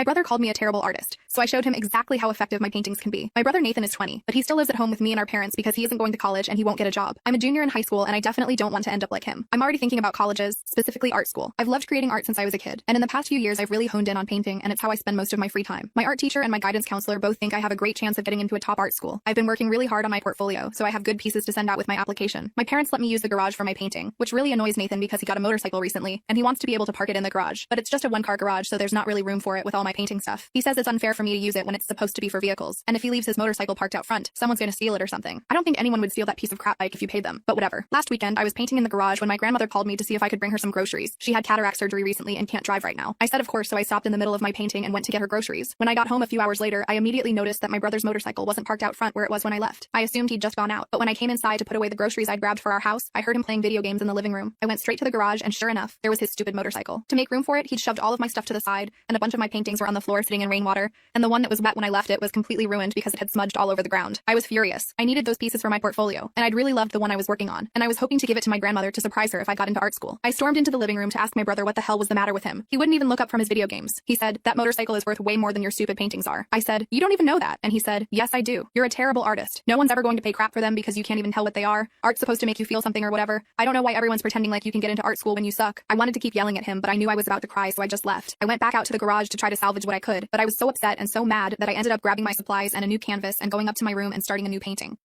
My brother called me a terrible artist, so I showed him exactly how effective my paintings can be. My brother Nathan is 20, but he still lives at home with me and our parents because he isn't going to college and he won't get a job. I'm a junior in high school and I definitely don't want to end up like him. I'm already thinking about colleges, specifically art school. I've loved creating art since I was a kid, and in the past few years I've really honed in on painting, and it's how I spend most of my free time. My art teacher and my guidance counselor both think I have a great chance of getting into a top art school. I've been working really hard on my portfolio, so I have good pieces to send out with my application. My parents let me use the garage for my painting, which really annoys Nathan because he got a motorcycle recently, and he wants to be able to park it in the garage, but it's just a one-car garage, so there's not really room for it with all my painting stuff. He says it's unfair for me to use it when it's supposed to be for vehicles, and if he leaves his motorcycle parked out front, someone's gonna steal it or something. I don't think anyone would steal that piece of crap bike if you paid them, but whatever. Last weekend, I was painting in the garage when my grandmother called me to see if I could bring her some groceries. She had cataract surgery recently and can't drive right now. I said of course, so I stopped in the middle of my painting and went to get her groceries. When I got home a few hours later, I immediately noticed that my brother's motorcycle wasn't parked out front where it was when I left. I assumed he'd just gone out, but when I came inside to put away the groceries I'd grabbed for our house, I heard him playing video games in the living room. I went straight to the garage and sure enough, there was his stupid motorcycle. To make room for it, he'd shoved all of my stuff to the side, and a bunch of my paintings were on the floor sitting in rainwater, and the one that was wet when I left it was completely ruined because it had smudged all over the ground. I was furious. I needed those pieces for my portfolio, and I'd really loved the one I was working on, and I was hoping to give it to my grandmother to surprise her if I got into art school. I stormed into the living room to ask my brother what the hell was the matter with him. He wouldn't even look up from his video games. He said, "That motorcycle is worth way more than your stupid paintings are." I said, "You don't even know that." And he said, "Yes, I do. You're a terrible artist. No one's ever going to pay crap for them because you can't even tell what they are. Art's supposed to make you feel something or whatever. I don't know why everyone's pretending like you can get into art school when you suck." I wanted to keep yelling at him, but I knew I was about to cry, so I just left. I went back out to the garage to try to salvage what I could, but I was so upset and so mad that I ended up grabbing my supplies and a new canvas and going up to my room and starting a new painting.